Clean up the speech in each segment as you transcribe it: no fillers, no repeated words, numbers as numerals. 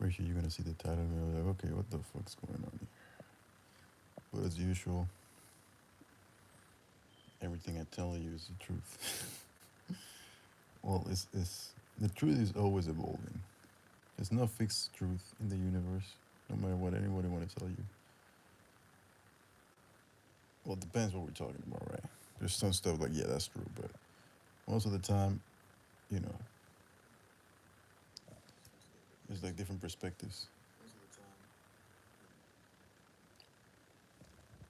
Pretty sure you're gonna see the title and be like, okay, what the fuck's going on here? But as usual, everything I tell you is the truth. Well, it's the truth is always evolving. There's no fixed truth in the universe, no matter what anybody want to tell you. Well, it depends what we're talking about, right? There's some stuff like, yeah, that's true, but most of the time, you know, there's like different perspectives.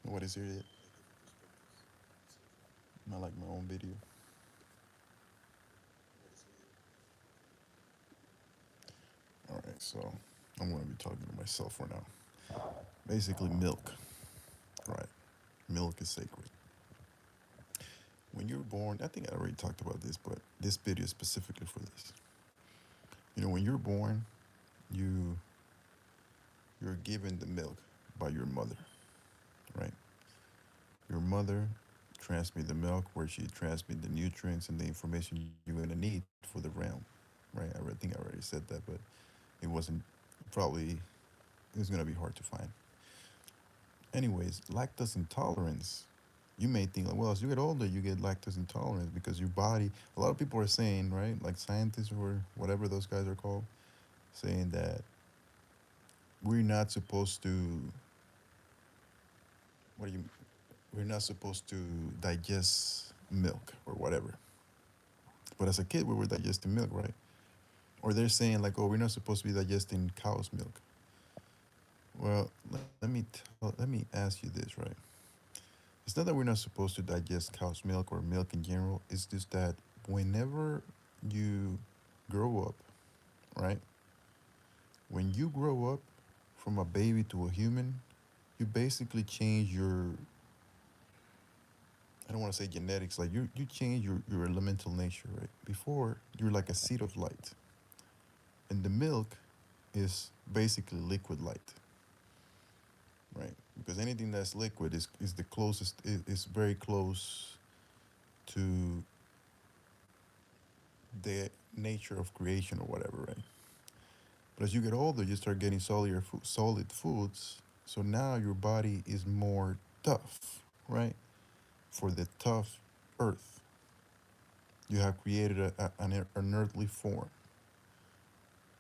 What is here yet? Not like my own video. All right, so I'm gonna be talking to myself for now. Basically, milk, right? Milk is sacred. When you're born, I think I already talked about this, but this video is specifically for this. You know, when you're born, you you're given the milk by your mother, right? Your mother transmit the milk where she transmit the nutrients and the information you're gonna need for the realm, right? I think I already said that, but it wasn't probably it was gonna be hard to find. Anyways, lactose intolerance. You may think like, well, as you get older, you get lactose intolerance because your body. A lot of people are saying, right, like scientists or whatever those guys are called, saying that we're not supposed to. What do you? We're not supposed to digest milk or whatever. But as a kid, we were digesting milk, right? Or they're saying like, oh, we're not supposed to be digesting cow's milk. Well, let me ask you this, right? It's not that we're not supposed to digest cow's milk or milk in general. It's just that whenever you grow up, right? When you grow up from a baby to a human, you basically change your, I don't want to say genetics, like you change your elemental nature, right? Before, you're like a seed of light. And the milk is basically liquid light, right? Because anything that's liquid is the closest, is very close to the nature of creation or whatever, right? But as you get older, you start getting solid foods. So now your body is more tough, right? For the tough earth, you have created an earthly form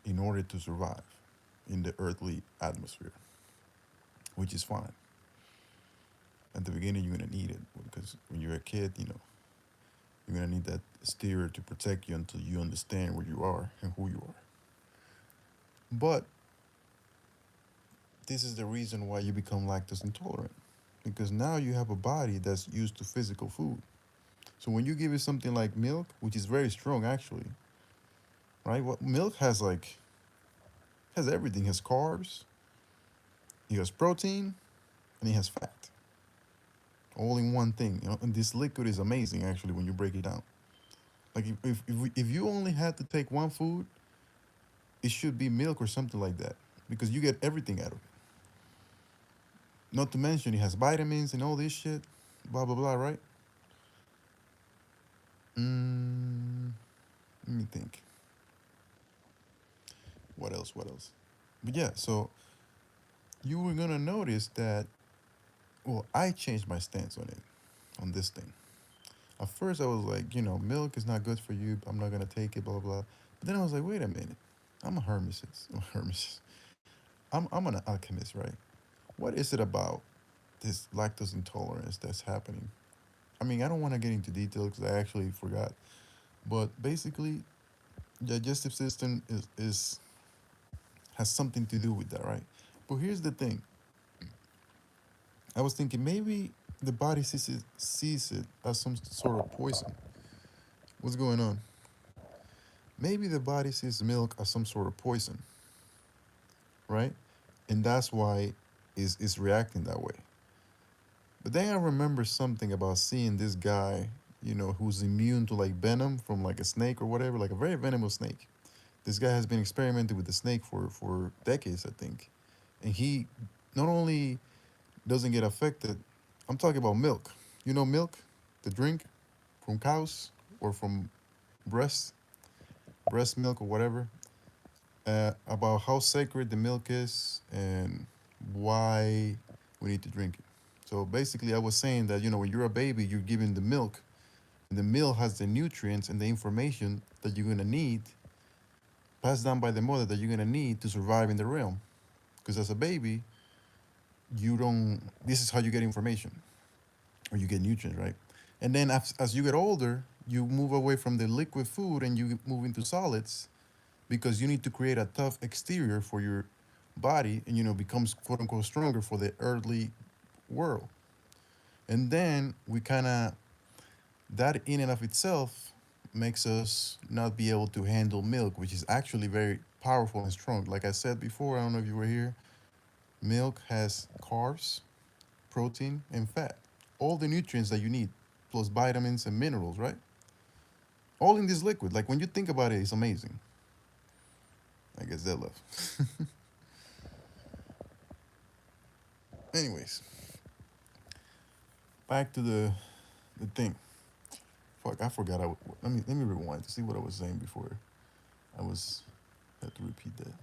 in order to survive in the earthly atmosphere, which is fine. At the beginning, you're gonna need it because when you're a kid, you know, you're gonna need that steer to protect you until you understand where you are and who you are. But this is the reason why you become lactose intolerant because now you have a body that's used to physical food. So when you give it something like milk, which is very strong actually, right? What milk has like has everything. It has carbs, it has protein, and it has fat. All in one thing. You know, and this liquid is amazing actually when you break it down. Like if you only had to take one food, it should be milk or something like that because you get everything out of it. Not to mention it has vitamins and all this shit, blah blah blah, right? Mm, let me think. What else? What else? But yeah, so you were gonna notice that. Well, I changed my stance on it, on this thing. At first, I was like, you know, milk is not good for you. I'm not gonna take it, blah blah. But then I was like, wait a minute. I'm a hermesis. I'm a hermesis. I'm an alchemist, right? What is it about this lactose intolerance that's happening? I mean, I don't want to get into details because I actually forgot. But basically, digestive system is has something to do with that, right? But here's the thing. I was thinking maybe the body sees it as some sort of poison. What's going on? Maybe the body sees milk as some sort of poison, right? And that's why is reacting that way. But then I remember something about seeing this guy, you know, who's immune to like venom from like a snake or whatever, like a very venomous snake. This guy has been experimenting with the snake for decades, I think. And he not only doesn't get affected, I'm talking about milk. You know, milk, the drink from cows or from breast, breast milk or whatever. about how sacred the milk is and why we need to drink it. So basically, I was saying that when you're a baby, you're given the milk, and the milk has the nutrients and the information that you're gonna need, passed down by the mother that you're gonna need to survive in the realm. Because as a baby, you don't. This is how you get information, or you get nutrients, right? And then as you get older, you move away from the liquid food and you move into solids because you need to create a tough exterior for your body and becomes quote unquote stronger for the earthly world. And then we kind of that in and of itself makes us not be able to handle milk, which is actually very powerful and strong. Like I said before, I don't know if you were here, milk has carbs, protein, and fat. All the nutrients that you need, plus vitamins and minerals, right? All in this liquid. Like when you think about it, it's amazing. I guess that left. Anyways, back to the thing. Fuck, I forgot. Let me rewind to see what I was saying before. I was had to repeat that. At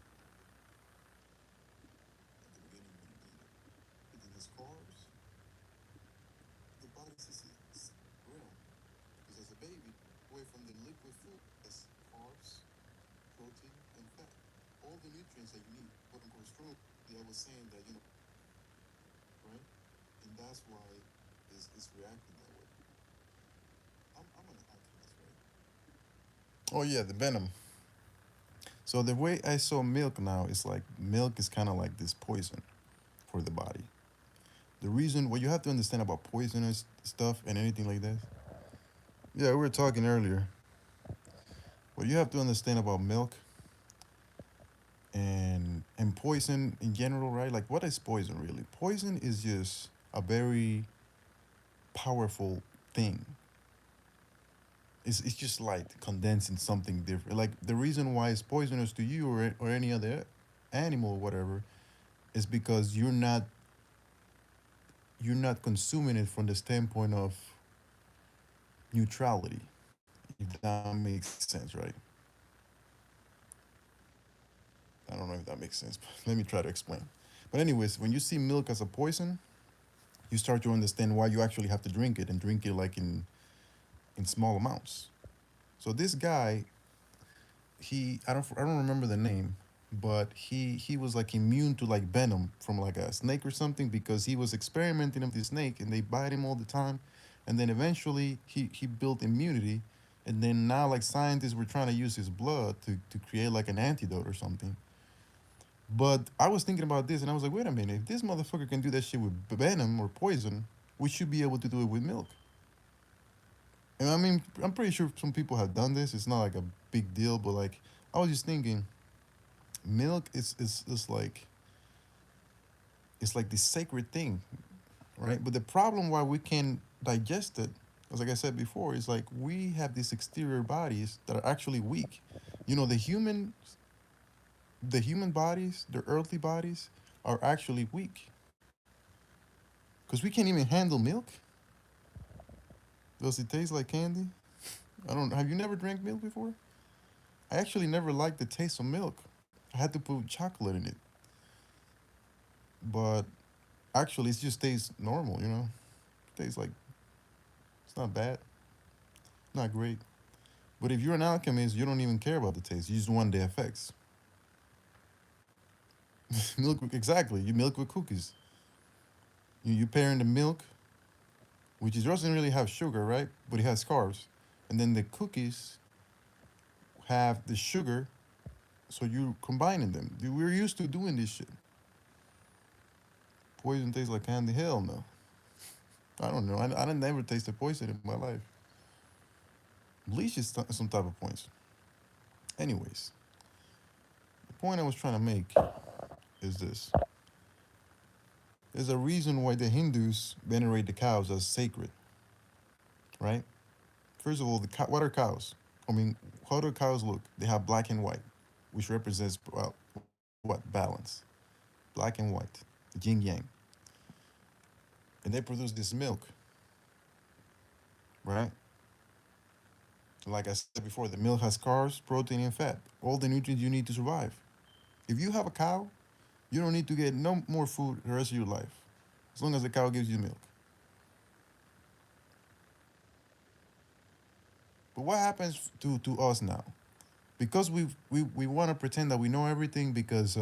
the beginning, when you eat it, has carbs. The body sees it's real because as a baby, away from the liquid food, has carbs, protein, and fat. All the nutrients that you need, quote unquote, strong. Yeah, I was saying that right, and that's why it's reacting that way. I'm gonna add to this, right? Oh yeah, the venom. So the way I saw milk now is like milk is kind of like this poison for the body. The reason what you have to understand about poisonous stuff and anything like that. Yeah, we were talking earlier. What you have to understand about milk and poison in general, right? Like what is poison really? Poison is just a very powerful thing. It's just like condensing something different. Like the reason why it's poisonous to you or any other animal or whatever is because you're not consuming it from the standpoint of neutrality, if that makes sense, right? I don't know if that makes sense, but let me try to explain. But anyways, when you see milk as a poison, you start to understand why you actually have to drink it and drink it like in small amounts. So this guy, I don't remember the name, but he was like immune to like venom from like a snake or something because he was experimenting with the snake and they bite him all the time, and then eventually he built immunity, and then now like scientists were trying to use his blood to create like an antidote or something. But I was thinking about this and I was like, wait a minute, if this motherfucker can do that shit with venom or poison, we should be able to do it with milk. And I mean, I'm pretty sure some people have done this. It's not like a big deal, but like I was just thinking, milk is like it's like this sacred thing, right? But the problem why we can't digest it, as like I said before, is like we have these exterior bodies that are actually weak. The human bodies, the earthly bodies, are actually weak because we can't even handle milk. Does it taste like candy? I don't. Have you never drank milk before? I actually never liked the taste of milk. I had to put chocolate in it, but actually, it just tastes normal. It tastes like it's not bad, not great. But if you're an alchemist, you don't even care about the taste. You just want the effects. Milk, exactly. You milk with cookies. You pair in the milk, which is doesn't really have sugar, right? But it has carbs, and then the cookies have the sugar, so you combining them. We're used to doing this shit. Poison tastes like candy. Hell no. I don't know. I didn't never tasted poison in my life. Bleach is some type of poison. Anyways, the point I was trying to make is this. There's a reason why the Hindus venerate the cows as sacred, right? First of all, what are cows? I mean, how do cows look? They have black and white, which represents what? Balance. Black and white, yin yang. And they produce this milk, right? Like I said before, the milk has carbs, protein, and fat, all the nutrients you need to survive. If you have a cow, you don't need to get no more food the rest of your life, as long as the cow gives you milk. But what happens to us now? Because we want to pretend that we know everything because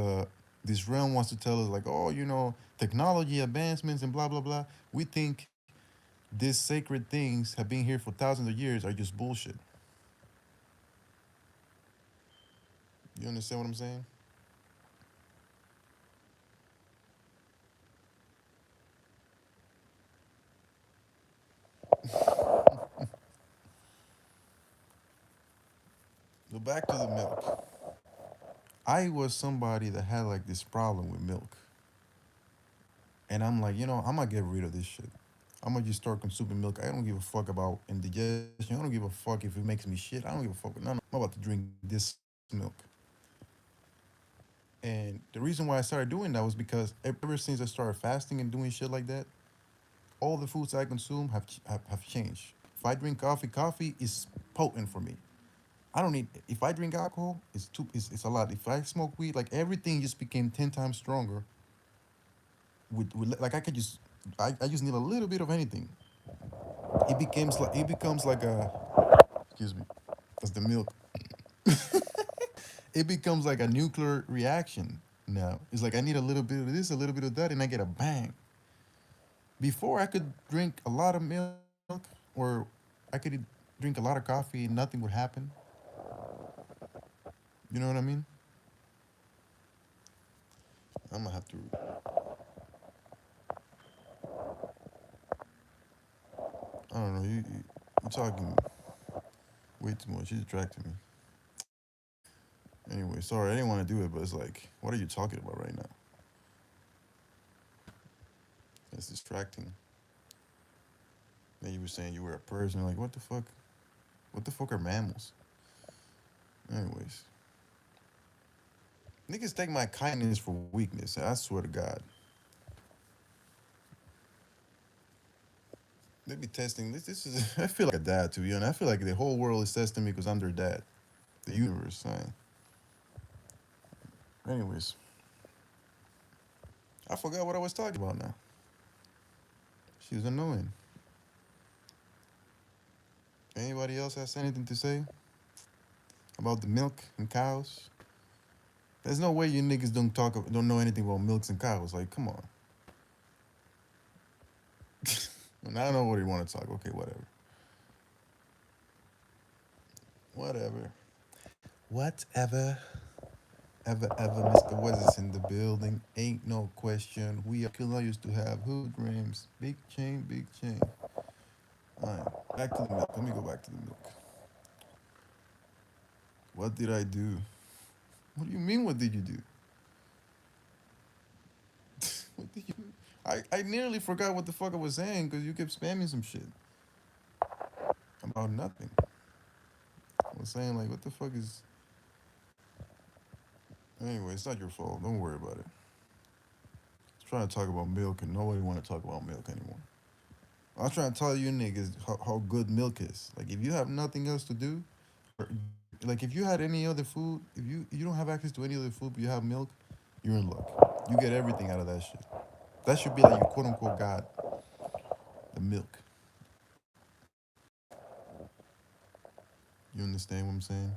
this realm wants to tell us like, oh, technology advancements and blah blah blah. We think these sacred things have been here for thousands of years are just bullshit. You understand what I'm saying? So back to the milk. I was somebody that had like this problem with milk, and I'm like, I'm gonna get rid of this shit. I'm gonna just start consuming milk. I don't give a fuck about indigestion. I don't give a fuck if it makes me shit. I don't give a fuck. No, no. I'm about to drink this milk. And the reason why I started doing that was because ever since I started fasting and doing shit like that, all the foods I consume have changed. If I drink coffee, coffee is potent for me. I don't need. If I drink alcohol, it's a lot. If I smoke weed, like everything just became 10 times stronger. With like I could just, I just need a little bit of anything. It becomes like a, excuse me, that's the milk. It becomes like a nuclear reaction now. It's like I need a little bit of this, a little bit of that, and I get a bang. Before I could drink a lot of milk, or I could drink a lot of coffee and nothing would happen. You know what I mean? I'm gonna have to. I don't know. You're talking way too much. You distracted me. Anyway, sorry, I didn't want to do it, but it's like, what are you talking about right now? It's distracting. Then you were saying you were a person. Like, what the fuck? What the fuck are mammals? Anyways, niggas take my kindness for weakness. I swear to God. They be testing this. This is. I feel like a dad to you, and I feel like the whole world is testing me because I'm their dad. The universe, man. Anyways, I forgot what I was talking about now. She was annoying. Anybody else has anything to say about the milk and cows? There's no way you niggas don't know anything about milks and cows. Like, come on. And I don't know what you want to talk. Okay, whatever. Whatever. Whatever. Ever, Mr. Wes is in the building. Ain't no question. We are killer used to have hood dreams. Big chain, big chain. Alright, back to the milk. Let me go back to the milk. What did I do? What do you mean, what did you do? What did you do? I nearly forgot what the fuck I was saying because you kept spamming some shit about nothing. I was saying, like, what the fuck is. Anyway, it's not your fault. Don't worry about it. I was trying to talk about milk and nobody want to talk about milk anymore. I was trying to tell you niggas how good milk is. Like, if you have nothing else to do, or, like, if you had any other food, if you don't have access to any other food, but you have milk, you're in luck. You get everything out of that shit. That should be like your quote unquote God, the milk. You understand what I'm saying?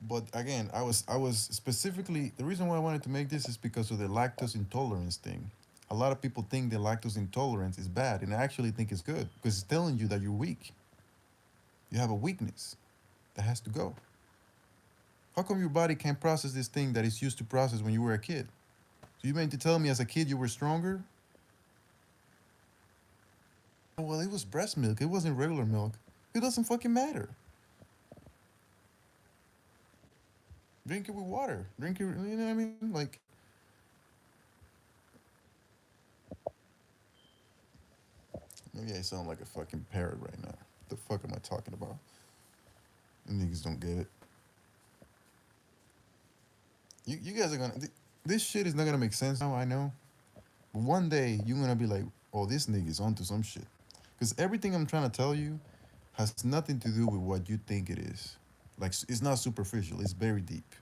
But again, I was specifically the reason why I wanted to make this is because of the lactose intolerance thing. A lot of people think that lactose intolerance is bad, and I actually think it's good because it's telling you that you're weak. You have a weakness that has to go. How come your body can't process this thing that it's used to process when you were a kid? So you meant to tell me as a kid you were stronger? Oh, well, it was breast milk. It wasn't regular milk. It doesn't fucking matter. Drink it with water. Drink it. You know what I mean? Like, maybe I sound like a fucking parrot right now. What the fuck am I talking about? You niggas don't get it. You guys are gonna. This shit is not gonna make sense now. I know. But one day you're gonna be like, oh, this nigga's onto some shit. Because everything I'm trying to tell you has nothing to do with what you think it is. Like, it's not superficial. It's very deep.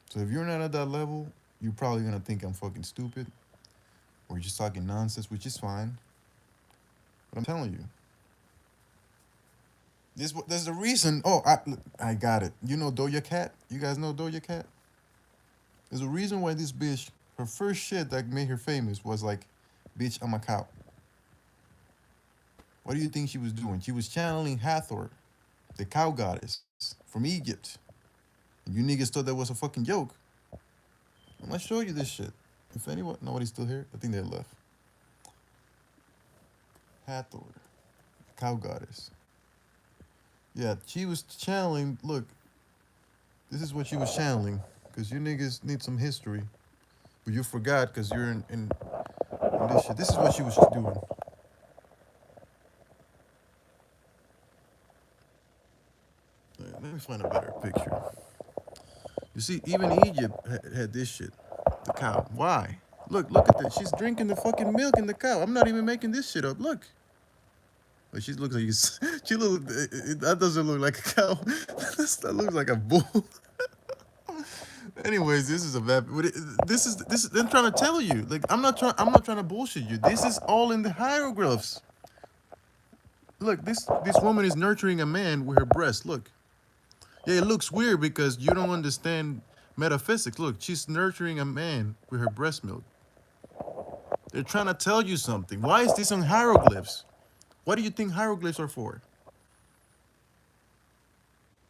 So if you're not at that level, you're probably gonna think I'm fucking stupid or just talking nonsense, which is fine. But I'm telling you, there's a reason. Oh, I got it. You know Doja Cat? You guys know Doja Cat? There's a reason why this bitch, her first shit that made her famous was like, "Bitch, I'm a cow." What do you think she was doing? She was channeling Hathor, the cow goddess from Egypt. And you niggas thought that was a fucking joke. I'm gonna show you this shit. If anyone, nobody's still here. I think they left. Hathor, cow goddess. Yeah, she was channeling. Look, this is what she was channeling. Because you niggas need some history. But you forgot because you're in this shit. This is what she was doing. Let me find a better picture. You see, even Egypt had this shit. The cow. Why? Look at this. She's drinking the fucking milk in the cow. I'm not even making this shit up. Look. But she looks like she look. That doesn't look like a cow. That looks like a bull. Anyways, this is a bad. This is. I'm trying to tell you. Like I'm not trying to bullshit you. This is all in the hieroglyphs. Look, this woman is nurturing a man with her breast. Look. Yeah, it looks weird because you don't understand metaphysics. Look, she's nurturing a man with her breast milk. They're trying to tell you something. Why is this on hieroglyphs? What do you think hieroglyphs are for?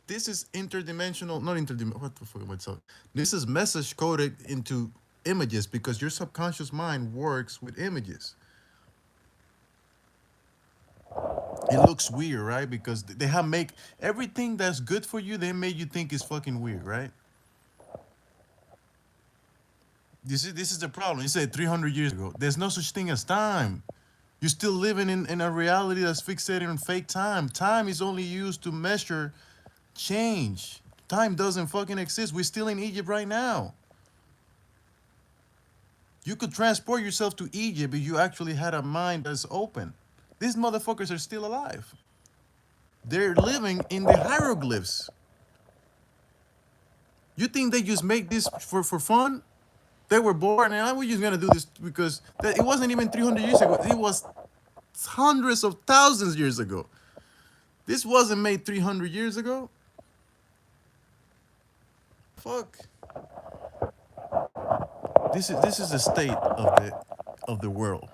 This is interdimensional, not interdimensional. What the fuck am I talking? This is message coded into images because your subconscious mind works with images. It looks weird, right? Because they have make everything that's good for you. They made you think is fucking weird, right? This is the problem. You said 300 years ago. There's no such thing as time. You're still living in a reality that's fixated on fake time. Time is only used to measure change. Time doesn't fucking exist. We're still in Egypt right now. You could transport yourself to Egypt if you actually had a mind that's open. These motherfuckers are still alive. They're living in the hieroglyphs. You think they just make this for fun? They were born, and we're just gonna do this because it wasn't even 300 years ago. It was hundreds of thousands of years ago. This wasn't made 300 years ago. Fuck. This is the state of the world.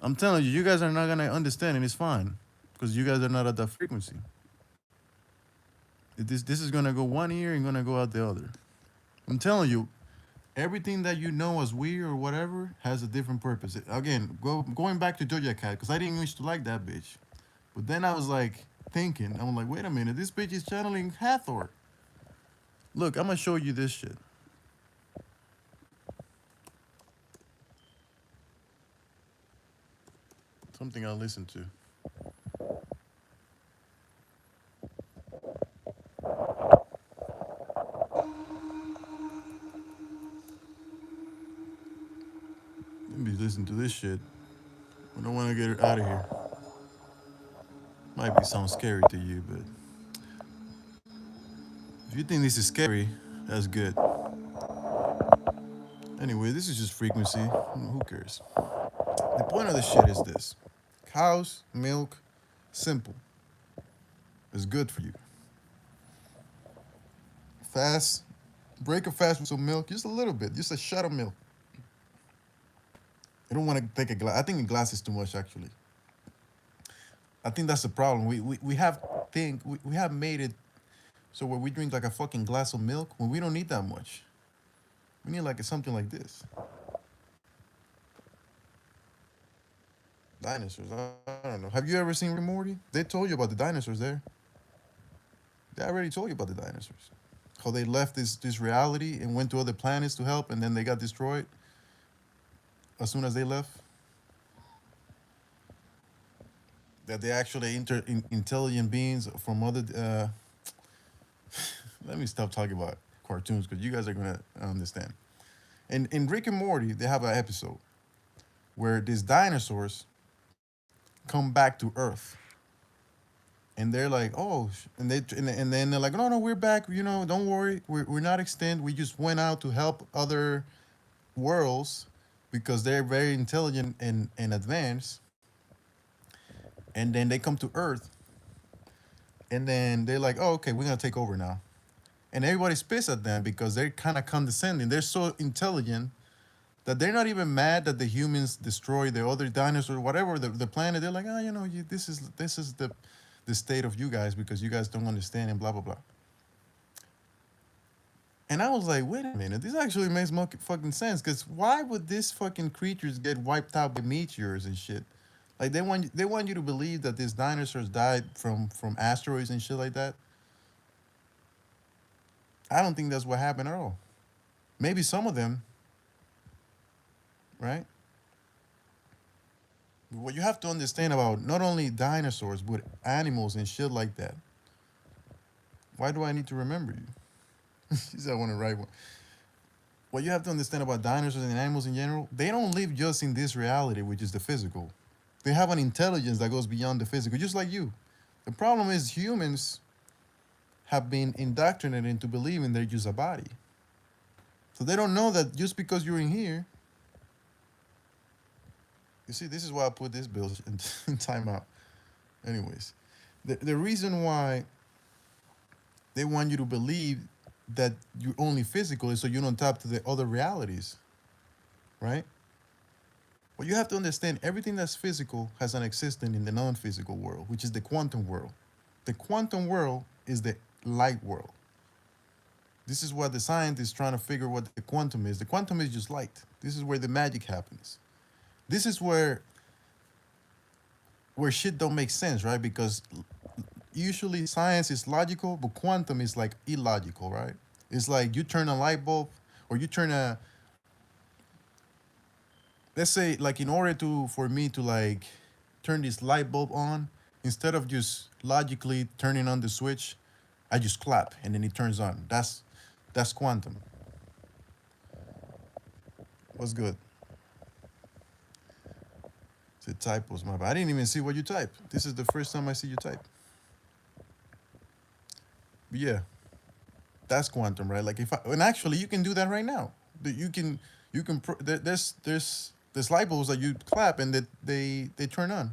I'm telling you, you guys are not gonna understand, and it's fine because you guys are not at that frequency. This is gonna go one ear and gonna go out the other. I'm telling you, everything that you know as weird or whatever has a different purpose. Again, going back to Doja Cat because I didn't used to like that bitch, but then I was like thinking, I'm like, wait a minute, this bitch is channeling Hathor. Look, I'm gonna show you this shit. Something I listen to. Let me listen to this shit. I don't want to get her out of here. Might be sound scary to you, but if you think this is scary, that's good. Anyway, this is just frequency. Who cares? The point of this shit is this: cows, milk, simple. It's good for you. Fast, break a fast with some milk, just a little bit, just a shot of milk. You don't want to take a glass. I think a glass is too much, actually. I think that's the problem. We have made it so where we drink like a fucking glass of milk when we don't need that much. We need like something like this. Dinosaurs. I don't know. Have you ever seen Rick and Morty? They told you about the dinosaurs there. They already told you about the dinosaurs. How they left this reality and went to other planets to help, and then they got destroyed as soon as they left. That they actually intelligent beings from other. Let me stop talking about cartoons because you guys are gonna understand. In Rick and Morty, they have an episode where these dinosaurs come back to Earth, and they're like, oh, and then they're like, no, no, we're back. You know, don't worry, we're not extinct. We just went out to help other worlds because they're very intelligent and advanced. And then they come to Earth, and then they're like, oh, okay, we're gonna take over now. And everybody's pissed at them because they're kind of condescending. They're so intelligent that they're not even mad that the humans destroy the other dinosaurs, whatever the planet. They're like, oh, you know, this is the state of you guys because you guys don't understand and blah blah blah. And I was like, wait a minute, this actually makes fucking sense. Because why would these fucking creatures get wiped out by meteors and shit? Like they want you to believe that these dinosaurs died from asteroids and shit like that. I don't think that's what happened at all. Maybe some of them, right? What you have to understand about not only dinosaurs but animals and shit like that. Why do I need to remember you? She said I want to write one. What you have to understand about dinosaurs and animals in general, they don't live just in this reality, which is the physical. They have an intelligence that goes beyond the physical, just like you. The problem is humans have been indoctrinated into believing they're just a body. So they don't know that just because you're in here, you see, this is why I put this bill in timeout. Anyways, the reason why they want you to believe that you're only physical is so you don't tap to the other realities, right? Well, you have to understand everything that's physical has an existence in the non-physical world, which is the quantum world. The quantum world is the light world. This is what the scientists trying to figure what the quantum is. The quantum is just light. This is where the magic happens. This is where shit don't make sense, right? Because usually science is logical, but quantum is like illogical, right? It's like you turn a light bulb or you turn a, let's say like in order to for me to like turn this light bulb on, instead of just logically turning on the switch, I just clap and then it turns on. That's quantum. What's good? The typos, my bad. I didn't even see what you typed. This is the first time I see you type. But yeah, that's quantum, right? Like if I, and actually you can do that right now. You can there's light bulbs that you clap and that they turn on.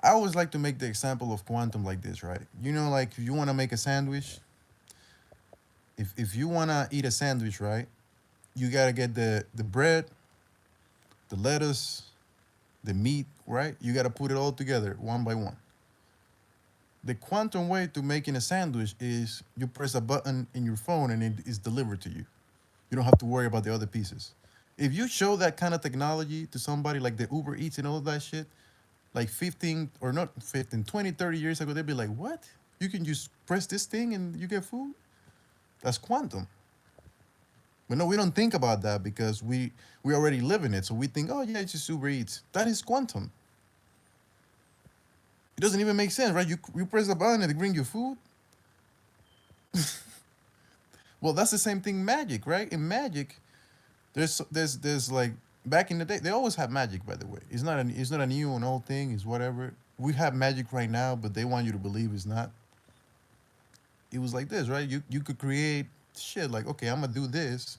I always like to make the example of quantum like this, right? You know, like if you want to make a sandwich, if you want to eat a sandwich, right? You got to get the bread, the lettuce, the meat, right? You got to put it all together one by one. The quantum way to making a sandwich is you press a button in your phone and it is delivered to you. You don't have to worry about the other pieces. If you show that kind of technology to somebody like the Uber Eats and all of that shit, like 15 or not 15, 20, 30 years ago, they'd be like, what? You can just press this thing and you get food? That's quantum. But no, we don't think about that because we already live in it. So we think, oh yeah, it's just Uber Eats. That is quantum. It doesn't even make sense, right? You press a button and they bring you food. Well, that's the same thing magic, right? In magic, there's like back in the day, they always have magic, by the way. It's not a new and old thing, it's whatever. We have magic right now, but they want you to believe it's not. It was like this, right? You could create shit like, okay, I'm gonna do this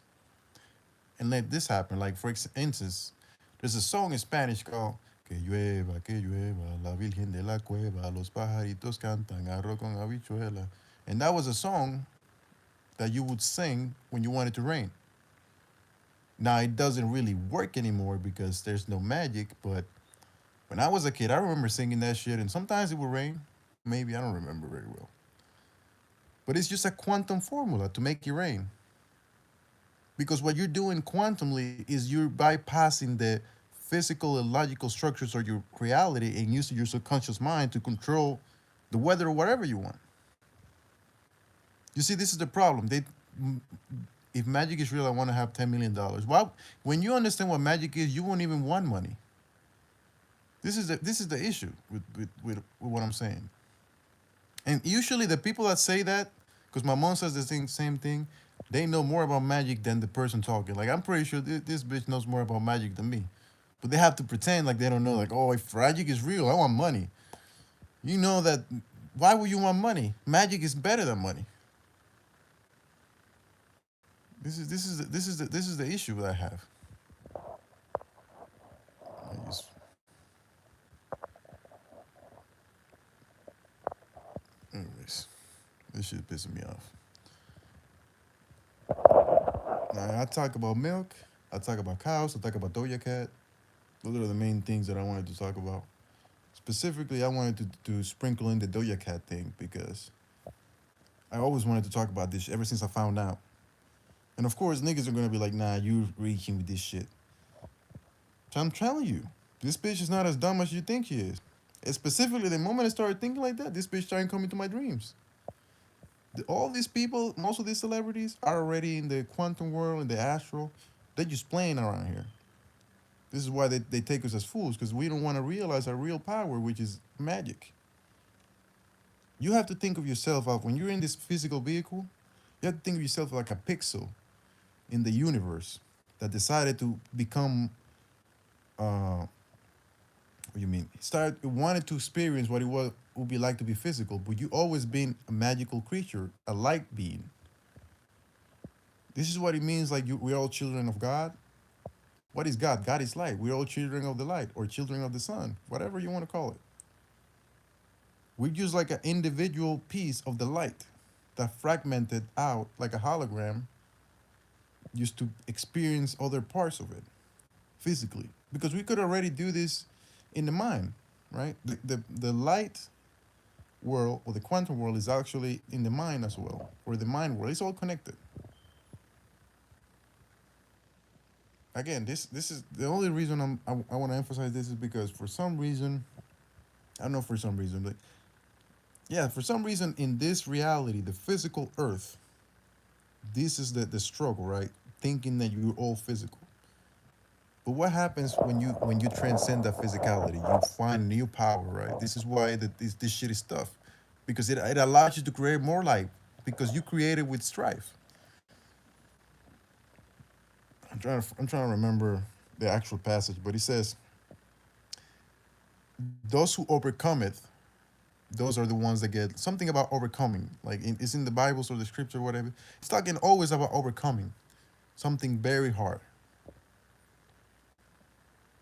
and let this happen. Like for instance, there's a song in Spanish called que llueva, la Virgen de la Cueva, los pajaritos cantan, arroz con habichuela. And that was a song that you would sing when you wanted to rain. Now it doesn't really work anymore because there's no magic, but when I was a kid, I remember singing that shit and sometimes it would rain. Maybe I don't remember very well. But it's just a quantum formula to make it rain. Because what you're doing quantumly is you're bypassing the physical and logical structures of your reality and using your subconscious mind to control the weather or whatever you want. You see, this is the problem. If magic is real, I want to have $10 million. Well, when you understand what magic is, you won't even want money. This is the issue with what I'm saying. And usually the people that say that, because my mom says the same thing, they know more about magic than the person talking. Like I'm pretty sure this bitch knows more about magic than me, but they have to pretend like they don't know. Like, oh, if magic is real, I want money. You know that. Why would you want money? Magic is better than money. This is the issue that I have. I just, anyways, this shit pissing me off. Now, I talk about milk. I talk about cows. I talk about Doja Cat. Those are the main things that I wanted to talk about. Specifically, I wanted to sprinkle in the Doja Cat thing because I always wanted to talk about this ever since I found out. And of course, niggas are gonna be like, nah, you reaching with this shit. So I'm telling you, this bitch is not as dumb as you think she is. And specifically, the moment I started thinking like that, this bitch started coming to my dreams. All these people, most of these celebrities, are already in the quantum world, in the astral. They're just playing around here. This is why they take us as fools, because we don't want to realize our real power, which is magic. You have to think of yourself of when you're in this physical vehicle, you have to think of yourself like a pixel in the universe that decided to become what do you mean? Start wanted to experience what it would be like to be physical, but you always been a magical creature, a light being. This is what it means like we're all children of God. What is God? God is light. We're all children of the light or children of the sun, whatever you want to call it. We're just like an individual piece of the light that fragmented out like a hologram just to experience other parts of it physically. Because we could already do this in the mind, right? The light world or the quantum world is actually in the mind as well, or the mind world. It's all connected. Again, this is the only reason I want to emphasize this is because for some reason, I don't know for some reason, but yeah, for some reason in this reality, the physical earth, this is the struggle, right? Thinking that you're all physical. But what happens when you transcend that physicality? You find new power, right? This is why this shit is tough, because it allows you to create more life because you created with strife. I'm trying to remember the actual passage, but he says, "Those who overcome it, those are the ones that get something about overcoming. Like it's in the Bible or the scripture, or whatever. It's talking always about overcoming something very hard.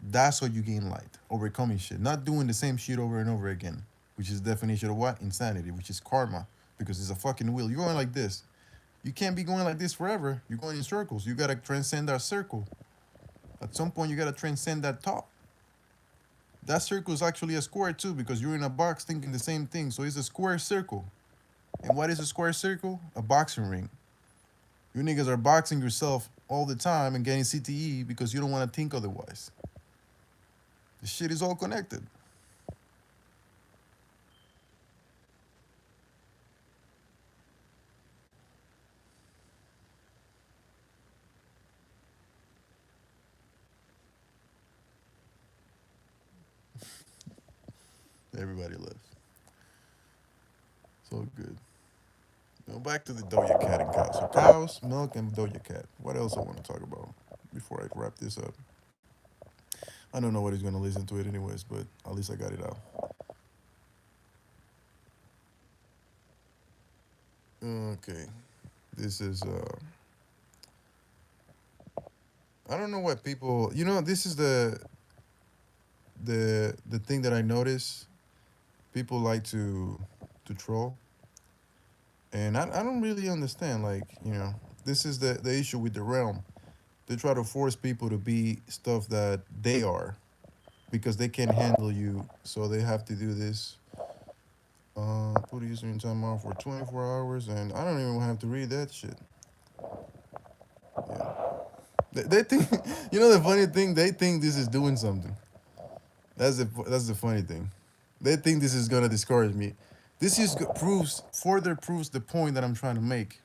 That's how you gain light, overcoming shit, not doing the same shit over and over again, which is the definition of what? Insanity, which is karma, because it's a fucking wheel. You're going like this. You can't be going like this forever. You're going in circles. You gotta transcend that circle. At some point, you gotta transcend that top. That circle is actually a square too, because you're in a box thinking the same thing. So it's a square circle. And what is a square circle? A boxing ring. You niggas are boxing yourself all the time and getting CTE because you don't want to think otherwise. The shit is all connected. Everybody left. So good. Now back to the Doja Cat and cows. So cows, milk, and Doja Cat. What else I want to talk about before I wrap this up? I don't know what he's gonna listen to it anyways, but at least I got it out. Okay. This is I don't know what people this is the thing that I notice. People like to troll. And I don't really understand, like, this is the issue with the realm. They try to force people to be stuff that they are because they can't handle you, so they have to do this. Put a user in timeout for 24 hours, and I don't even have to read that shit. Yeah. They think, the funny thing, they think this is doing something. That's the funny thing. They think this is gonna discourage me. This just further proves the point that I'm trying to make.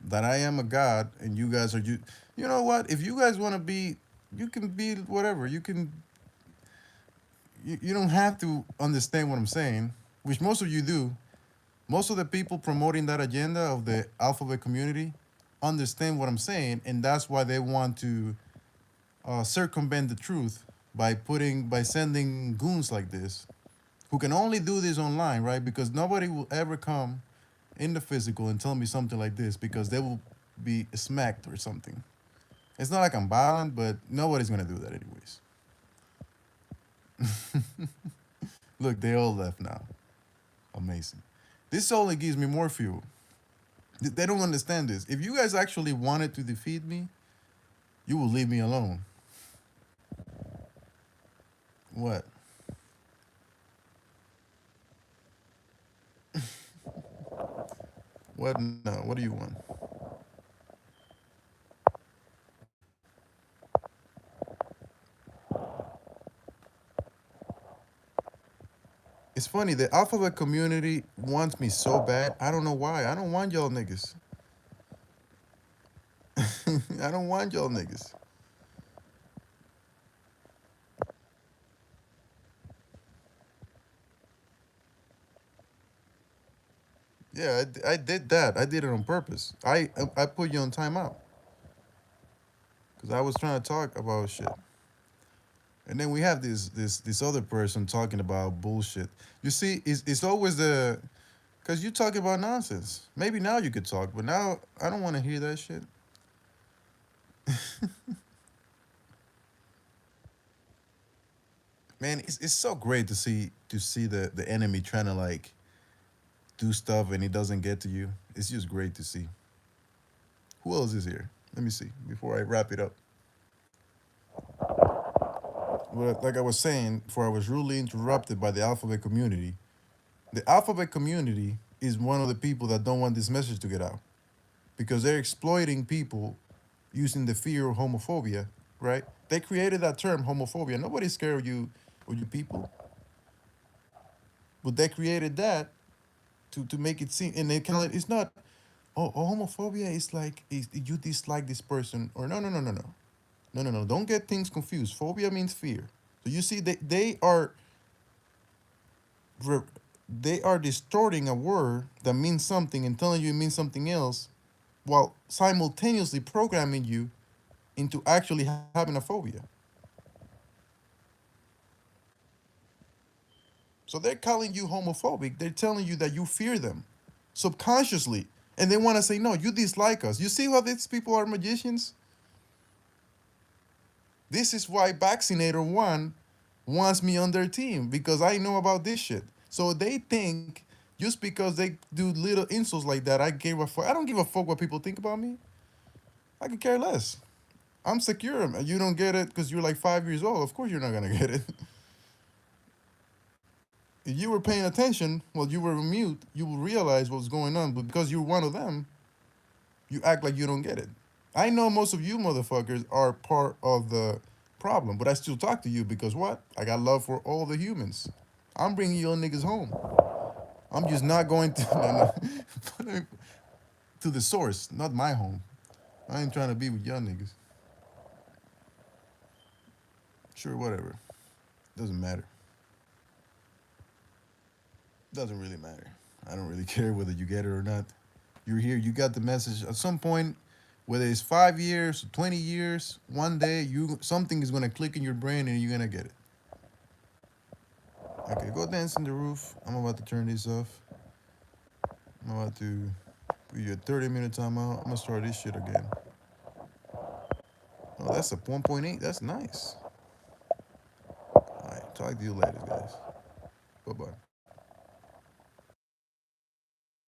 That I am a god, and you guys are you. You know what? If you guys want to be, you can be whatever. You can. You don't have to understand what I'm saying, which most of you do. Most of the people promoting that agenda of the alphabet community understand what I'm saying, and that's why they want to circumvent the truth by sending goons like this who can only do this online, right? Because nobody will ever come in the physical and tell me something like this because they will be smacked or something. It's not like I'm violent, but nobody's gonna do that anyways. Look, they all left now. Amazing. This only gives me more fuel. They don't understand this. If you guys actually wanted to defeat me, you will leave me alone. What? What? No. What do you want? It's funny. The alphabet community wants me so bad. I don't know why. I don't want y'all niggas. I don't want y'all niggas. Yeah, I did that. I did it on purpose. I put you on timeout because I was trying to talk about shit. And then we have this other person talking about bullshit. You see, it's always the because you talking about nonsense. Maybe now you could talk, but now I don't want to hear that shit. Man, it's so great to see the enemy trying to like do stuff and it doesn't get to you. It's just great to see. Who else is here? Let me see before I wrap it up. Well, like I was saying, before I was rudely interrupted by the alphabet community. The alphabet community is one of the people that don't want this message to get out because they're exploiting people using the fear of homophobia, right? They created that term homophobia. Nobody's scared of you or you people, but they created that to make it seem and they kind of it's not homophobia is like is you dislike this person or no. Don't get things confused. Phobia means fear. So you see re- they are distorting a word that means something and telling you it means something else while simultaneously programming you into actually having a phobia. So they're calling you homophobic. They're telling you that you fear them subconsciously. And they want to say, no, you dislike us. You see how these people are magicians? This is why Vaccinator One wants me on their team because I know about this shit. So they think just because they do little insults like that, I give a fuck. I don't give a fuck what people think about me. I could care less. I'm secure. You don't get it because you're like 5 years old. Of course you're not gonna get it. If you were paying attention while you were mute, you will realize what's going on. But because you're one of them, you act like you don't get it. I know most of you motherfuckers are part of the problem, but I still talk to you because what? I got love for all the humans. I'm bringing your niggas home. I'm just not going to no, no, to the source, not my home. I ain't trying to be with y'all niggas. Sure, whatever. Doesn't matter. Doesn't really matter. I don't really care whether you get it or not. You're here. You got the message. At some point, whether it's 5 years, 20 years, one day, you something is gonna click in your brain and you're gonna get it. Okay, go dance on the roof. I'm about to turn this off. I'm about to put you a 30-minute timeout. I'm gonna start this shit again. Oh, that's a 1.8. That's nice. All right, talk to you later, guys. Bye bye.